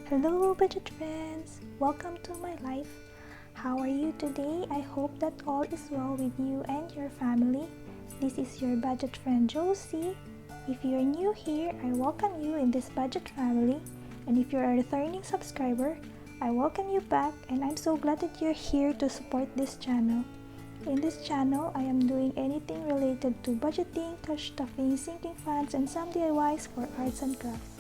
Hello budget friends! Welcome to my life. How are you today? I hope that all is well with you and your family. This is your budget friend Josie. If you are new here, I welcome you in this budget family. And if you're a returning subscriber, I welcome you back and I'm so glad that you're here to support this channel. In this channel, I am doing anything related to budgeting, cash stuffing, sinking funds, and some DIYs for arts and crafts.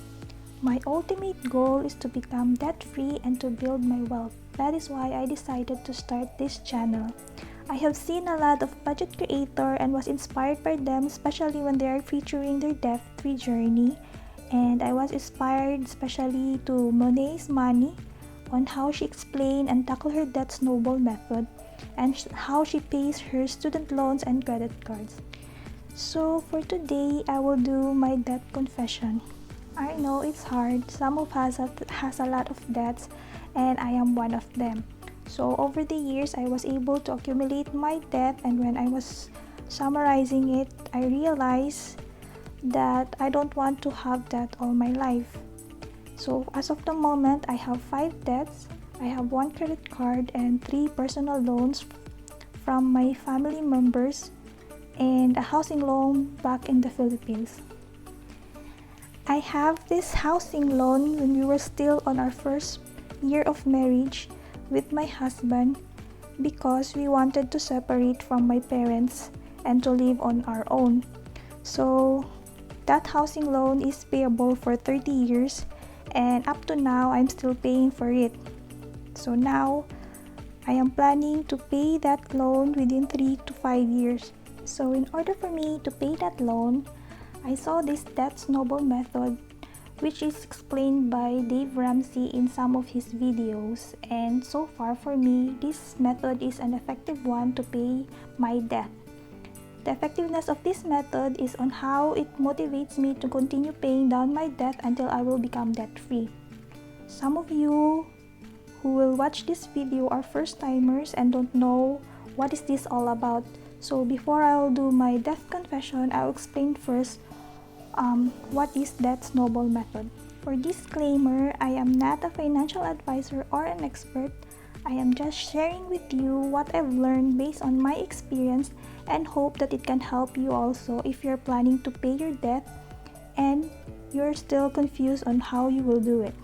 My ultimate goal is to become debt-free and to build my wealth. That is why I decided to start this channel. I have seen a lot of budget creator and was inspired by them, especially when they are featuring their debt-free journey. And I was inspired especially to Monet's Money on how she explained and tackle her debt snowball method and how she pays her student loans and credit cards. So for today, I will do my debt confession. I know it's hard. Some of us has a lot of debts and I am one of them. So over the years, I was able to accumulate my debt, and when I was summarizing it, I realized that I don't want to have that all my life. So as of the moment, I have 5 debts. I have 1 credit card and 3 personal loans from my family members and a housing loan back in the Philippines. I have this housing loan when we were still on our first year of marriage with my husband because we wanted to separate from my parents and to live on our own. So that housing loan is payable for 30 years and up to now I'm still paying for it. So now I am planning to pay that loan within 3 to 5 years. So in order for me to pay that loan, I saw this debt snowball method, which is explained by Dave Ramsey in some of his videos, and so far for me, this method is an effective one to pay my debt. The effectiveness of this method is on how it motivates me to continue paying down my debt until I will become debt-free. Some of you who will watch this video are first-timers and don't know what is this all about. So before I'll do my debt confession, I'll explain first what is that snowball method. For disclaimer, I am not a financial advisor or an expert. I am just sharing with you what I've learned based on my experience and hope that it can help you also if you're planning to pay your debt and you're still confused on how you will do it.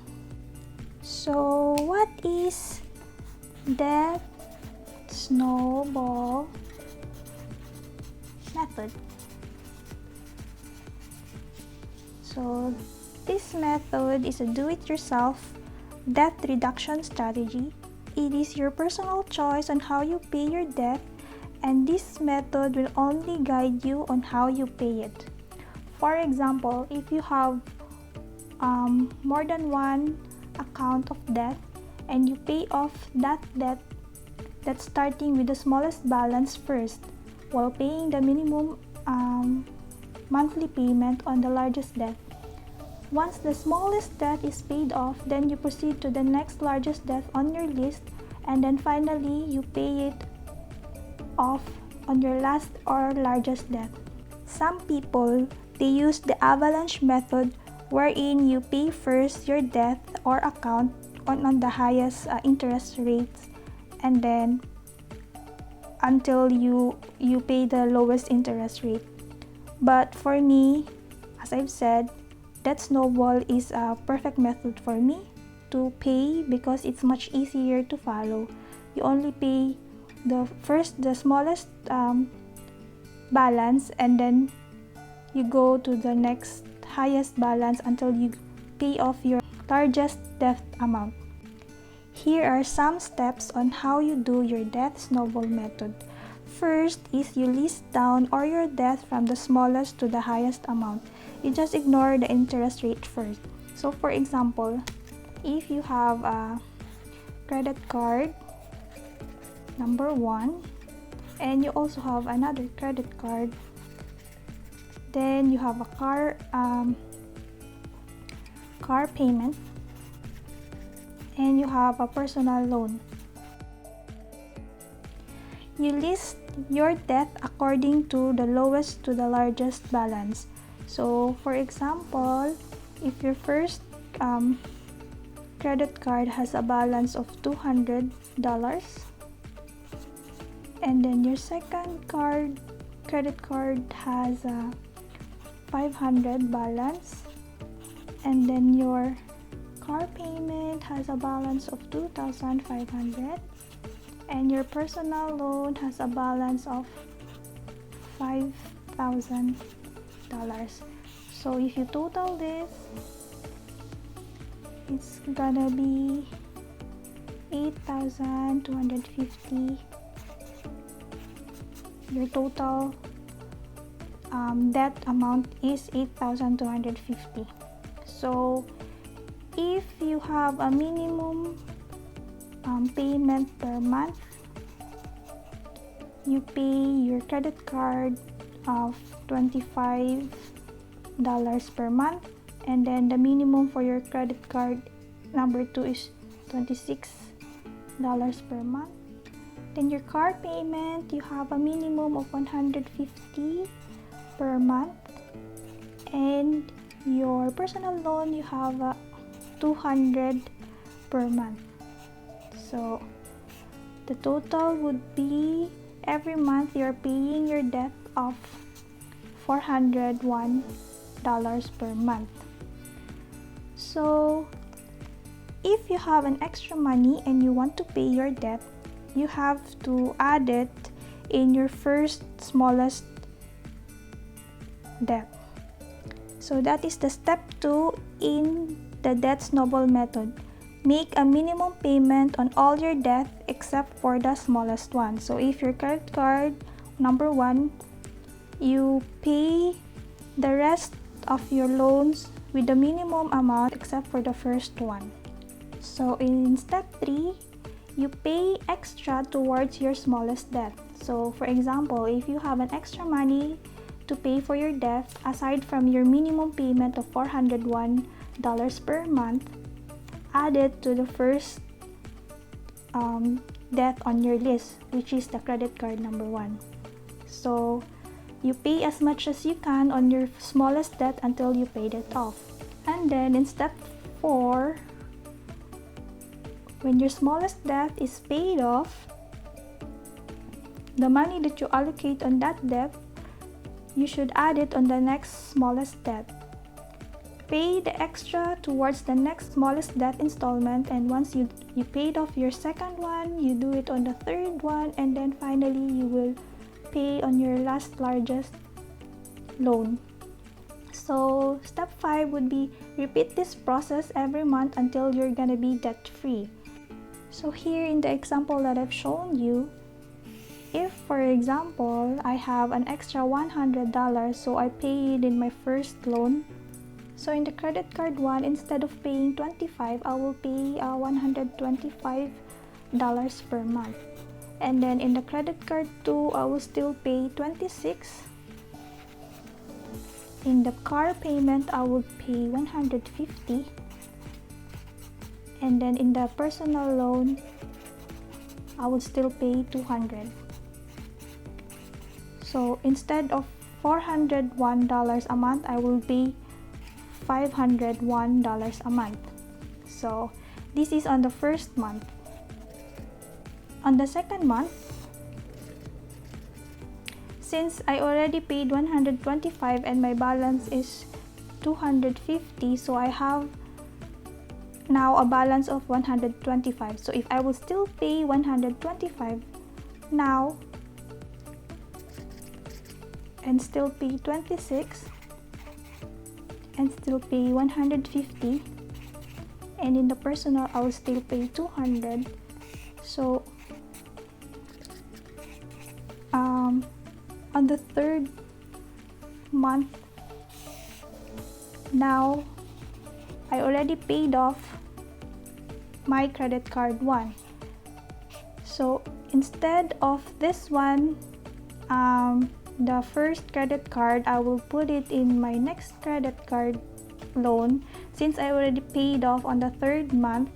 So what is debt snowball method? So this method is a do-it-yourself debt reduction strategy. It is your personal choice on how you pay your debt, and this method will only guide you on how you pay it. For example, if you have more than one account of debt and you pay off that debt that's starting with the smallest balance first while paying the minimum monthly payment on the largest debt. Once the smallest debt is paid off, then you proceed to the next largest debt on your list, and then finally you pay it off on your last or largest debt. Some people, they use the avalanche method wherein you pay first your debt or account on the highest interest rates, and then until you pay the lowest interest rate. But for me, as I've said, that snowball is a perfect method for me to pay because it's much easier to follow. You only pay the smallest balance, and then you go to the next highest balance until you pay off your largest debt amount. Here are some steps on how you do your debt snowball method. First is you list down all your debt from the smallest to the highest amount. You just ignore the interest rate first. So for example, if you have a credit card number 1 and you also have another credit card, then you have a car payment, and you have a personal loan. You list your debt according to the lowest to the largest balance. So for example, if your first credit card has a balance of $200, and then your second credit card has a 500 balance, and then your car payment has a balance of 2,500, and your personal loan has a balance of $5,000. So if you total this, it's gonna be 8,250. Your total debt amount is 8,250. So if you have a minimum payment per month, you pay your credit card of $25 per month, and then the minimum for your credit card number 2 is $26 per month. Then your car payment, you have a minimum of $150 per month, and your personal loan, you have $200 per month. So the total would be, every month you're paying your debt of $401 per month. So if you have an extra money and you want to pay your debt, you have to add it in your first smallest debt. So that is the step 2 in the debt snowball method. Make a minimum payment on all your debt except for the smallest one. So if your credit card number 1, you pay the rest of your loans with the minimum amount except for the first one. So in step 3, you pay extra towards your smallest debt. So for example, if you have an extra money to pay for your debt aside from your minimum payment of $401 per month, add it to the first debt on your list, which is the credit card number 1. So you pay as much as you can on your smallest debt until you paid it off. And then in step 4, when your smallest debt is paid off, the money that you allocate on that debt, you should add it on the next smallest debt. Pay the extra towards the next smallest debt installment, and once you paid off your second one, you do it on the third one, and then finally you will pay on your last largest loan. So step 5 would be, repeat this process every month until you're gonna be debt free. So here in the example that I've shown you, if for example I have an extra $100, so I paid in my first loan. So in the credit card 1, instead of paying $25, I will pay $125 per month. And then in the credit card 2, I will still pay $26. In the car payment, I will pay $150. And then in the personal loan, I will still pay $200. So instead of $401 a month, I will pay $501 a month. So this is on the first month. On the second month, since I already paid $125 and my balance is $250, so I have now a balance of $125. So if I will still pay $125 now and still pay $26 and still pay $150, and in the personal I will still pay $200. So on the third month, now I already paid off my credit card 1. So instead of this one, the first credit card, I will put it in my next credit card loan since I already paid off on the third month.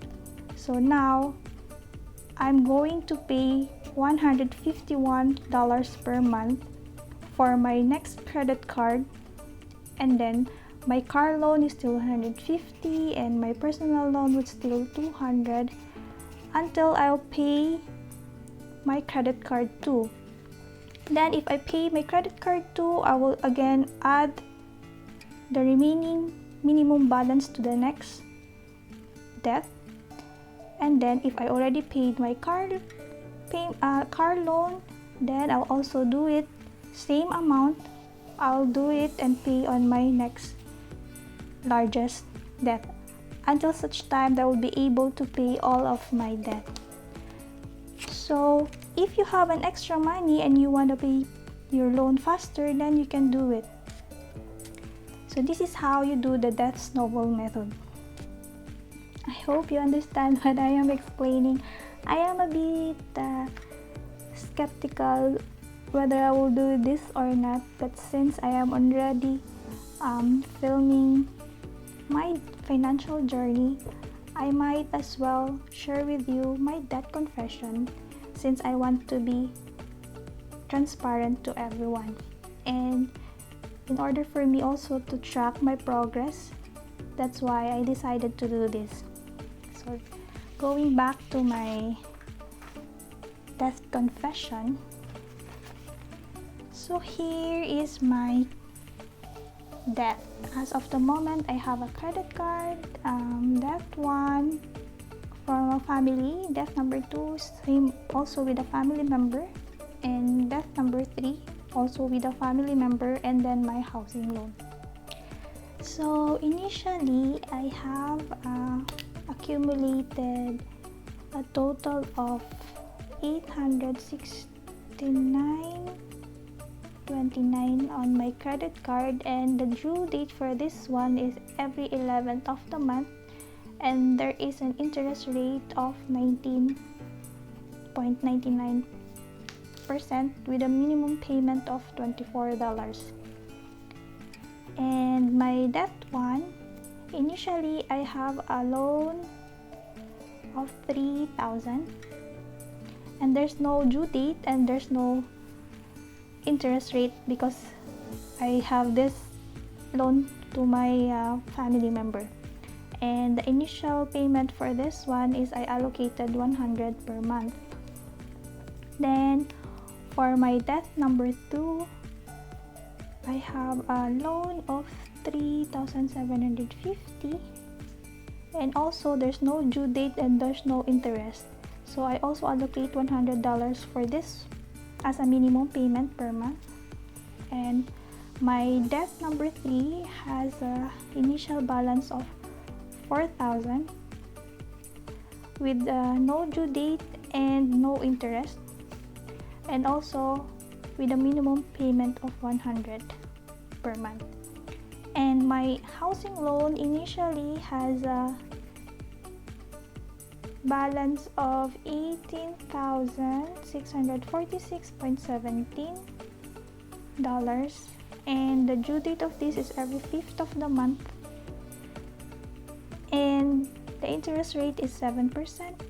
So now I'm going to pay $151 per month for my next credit card, and then my car loan is still 150 and my personal loan was still 200 until I'll pay my credit card too. Then if I pay my credit card too, I will again add the remaining minimum balance to the next debt. And then if I already paid my car loan, then I'll also do it same amount. I'll do it and pay on my next largest debt until such time that I will be able to pay all of my debt. So if you have an extra money and you want to pay your loan faster, then you can do it. So this is how you do the debt snowball method. I hope you understand what I am explaining. I am a bit skeptical whether I will do this or not, but since I am already filming my financial journey, I might as well share with you my debt confession, since I want to be transparent to everyone, and in order for me also to track my progress. That's why I decided to do this. So going back to my debt confession, so here is my debt. As of the moment, I have a credit card, debt 1 from a family, debt number 2 same also with a family member, and debt number 3 also with a family member, and then my housing loan. So initially I have accumulated a total of 869.29 on my credit card, and the due date for this one is every 11th of the month, and there is an interest rate of 19.99% with a minimum payment of $24. And my debt one, initially I have a loan of $3,000, and there's no due date and there's no interest rate because I have this loan to my family member. And the initial payment for this one is I allocated $100 per month. Then for my debt number 2, I have a loan of $3,750, and also there's no due date and there's no interest. So I also allocate $100 for this as a minimum payment per month. And my debt number 3 has a initial balance of $4,000 with no due date and no interest, and also with a minimum payment of $100 per month. And my housing loan initially has a balance of $18,646.17, and the due date of this is every 5th of the month, and the interest rate is 7%.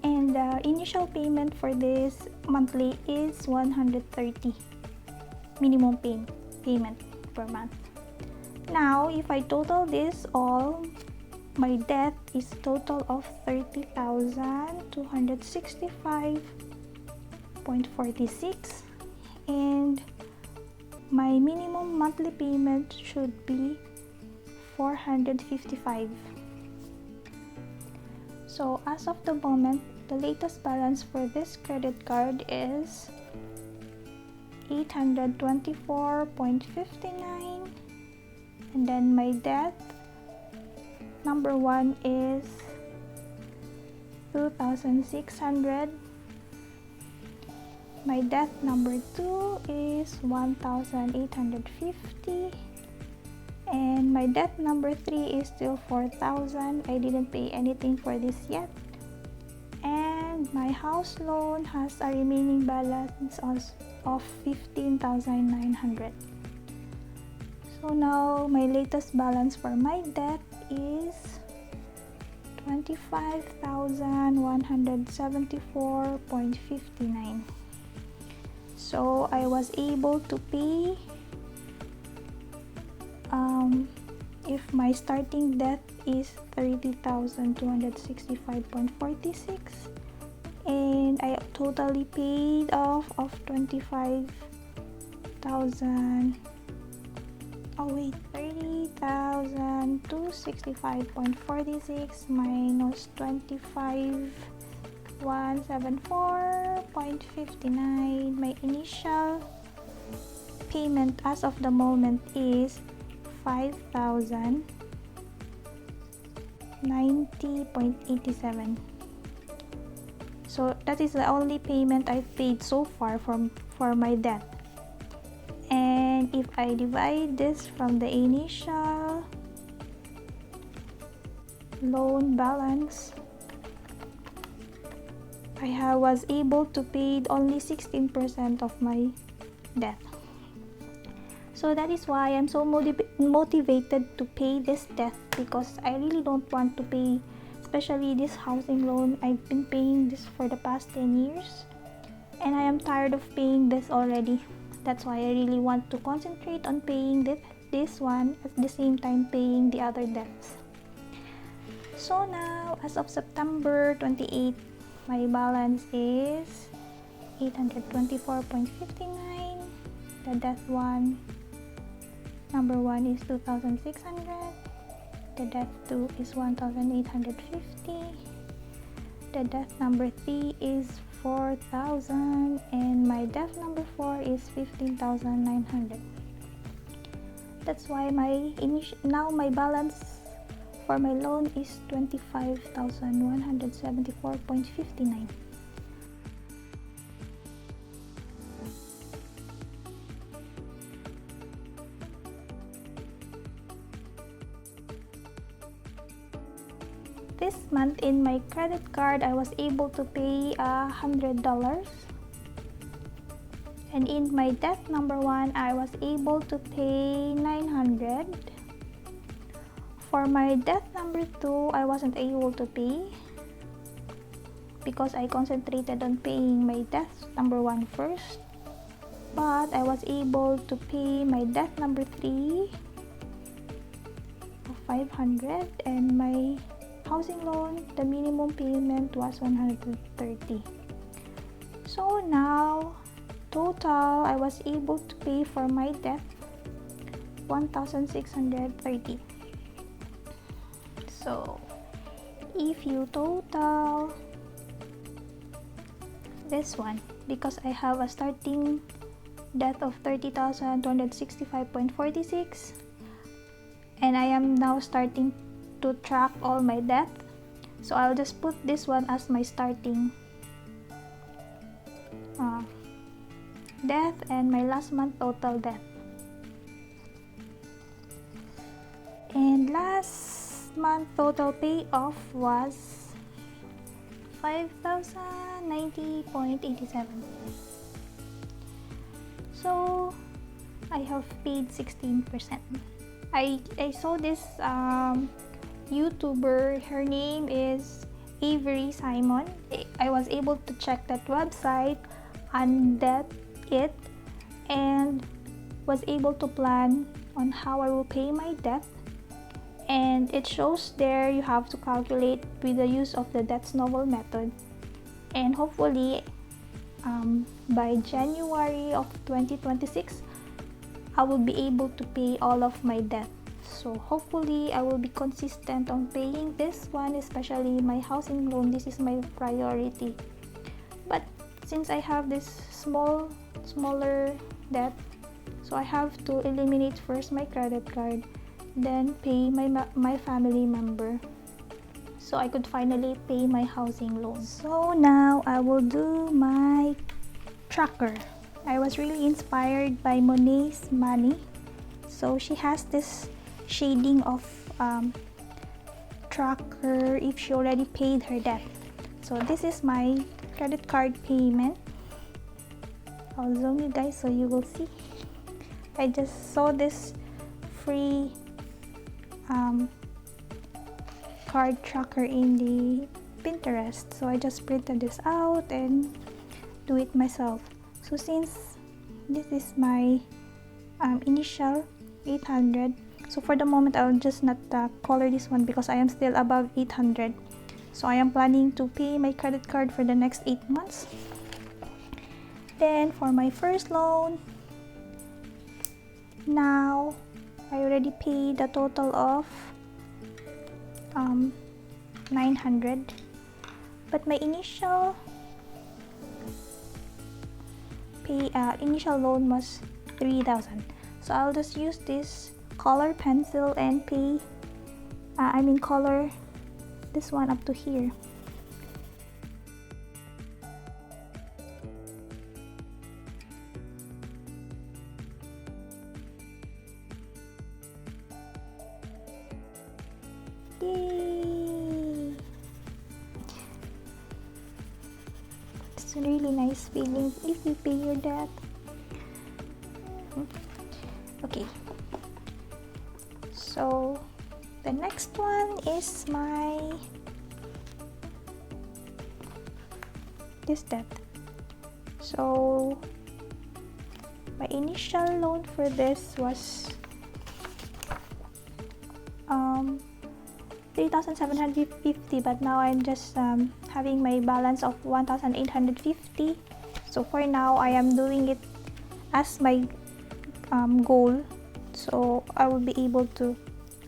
And the initial payment for this monthly is $130 minimum payment per month. Now if I total this all, my debt is a total of $30,265.46, and my minimum monthly payment should be $455. So as of the moment, the latest balance for this credit card is $824.59, and then my debt number 1 is $2,600. My debt number 2 is $1,850, and my debt number 3 is still $4,000. I didn't pay anything for this yet. And my house loan has a remaining balance of $15,900. So now my latest balance for my debt is $25,174.59. So I was able to pay my starting debt is 30,265.46, and I totally paid off of 25,000. Oh wait, 30,265.46 minus 25,174.59. My initial payment as of the moment is 5,090.87. So that is the only payment I've paid so far for my debt. And if I divide this from the initial loan balance, I was able to pay only 16% of my debt. So that is why I'm so motivated to pay this debt, because I really don't want to pay, especially this housing loan. I've been paying this for the past 10 years and I am tired of paying this already. That's why I really want to concentrate on paying this one at the same time paying the other debts. So now, as of September 28, my balance is 824.59. The debt number 1 is 2,600. The debt 2 is 1,850. The debt number 3 is 4,000, and my debt number 4 is 15,900. That's why now my balance for my loan is 25,174.59. This month in my credit card, I was able to pay $100, and in my debt number 1, I was able to pay 900. For my debt number 2, I wasn't able to pay because I concentrated on paying my debt number 1 first, but I was able to pay my debt number 3 of 500, and my housing loan, the minimum payment was 130. So now, total, I was able to pay for my debt 1,630. So if you total this one, because I have a starting debt of 30,265.46, and I am now starting to track all my debt, so I'll just put this one as my starting debt and my last month total debt. And last month total payoff was 5,090.87. So I have paid 16%. I saw this YouTuber, her name is Avery Simon. I was able to check that website, undebt it, and was able to plan on how I will pay my debt. And it shows there you have to calculate with the use of the Snowball Method, and hopefully by January of 2026 I will be able to pay all of my debt. So hopefully I will be consistent on paying this one, especially my housing loan. This is my priority. But since I have this smaller debt, so I have to eliminate first my credit card, then pay my family member, so I could finally pay my housing loan. So now I will do my tracker. I was really inspired by Monet's Money. So she has this shading of tracker if she already paid her debt. So this is my credit card payment. I'll zoom you guys so you will see. I just saw this free card tracker in the Pinterest, so I just printed this out and do it myself. So since this is my initial 800, So for the moment, I'll just not color this one because I am still above 800. So I am planning to pay my credit card for the next 8 months. Then for my first loan, now I already paid a total of 900, but my initial loan was 3,000. So I'll just use this color pencil and pay color this one up to here. Yay! It's a really nice feeling if you pay your debt. Okay, so the next one is this debt. So my initial loan for this was 3,750, but now I'm just having my balance of 1,850. So for now I am doing it as my goal, so I will be able to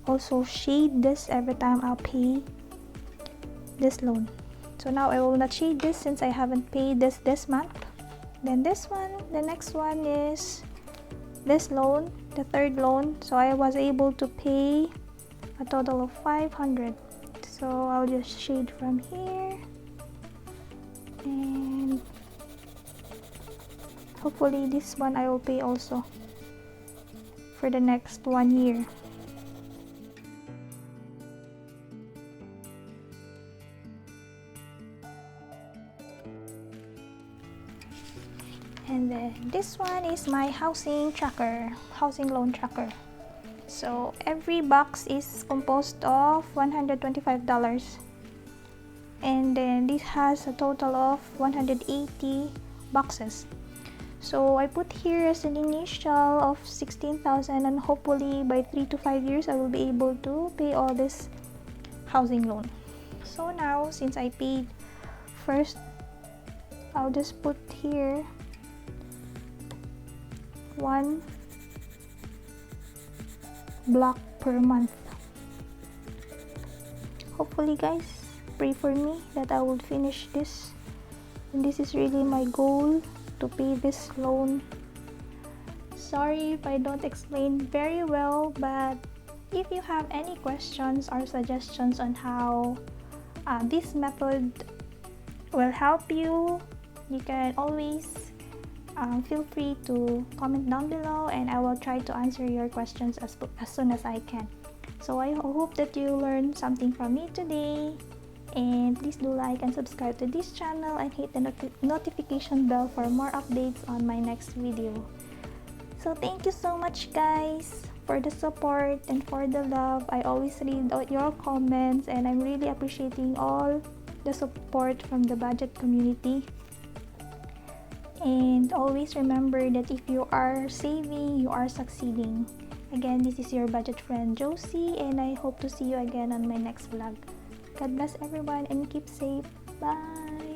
also shade this every time I'll pay this loan. So now I will not shade this since I haven't paid this month. Then this one, the next one is this loan, the third loan. So I was able to pay a total of 500. So I'll just shade from here, and hopefully this one I will pay also for the next 1 year. And then this one is my housing loan tracker. So every box is composed of $125, and then this has a total of 180 boxes. So I put here as an initial of 16,000, and hopefully by 3 to 5 years I will be able to pay all this housing loan. So now since I paid first, I'll just put here 1 block per month. Hopefully guys, pray for me that I will finish this, and this is really my goal, to pay this loan. Sorry if I don't explain very well, but if you have any questions or suggestions on how this method will help you, you can always feel free to comment down below, and I will try to answer your questions as soon as I can. So I hope that you learned something from me today, and please do like and subscribe to this channel and hit the notification bell for more updates on my next video. So thank you so much guys for the support and for the love. I always read your comments, and I'm really appreciating all the support from the budget community. And always remember that if you are saving, you are succeeding. Again, this is your budget friend Josie, and I hope to see you again on my next vlog. God bless everyone and keep safe. Bye!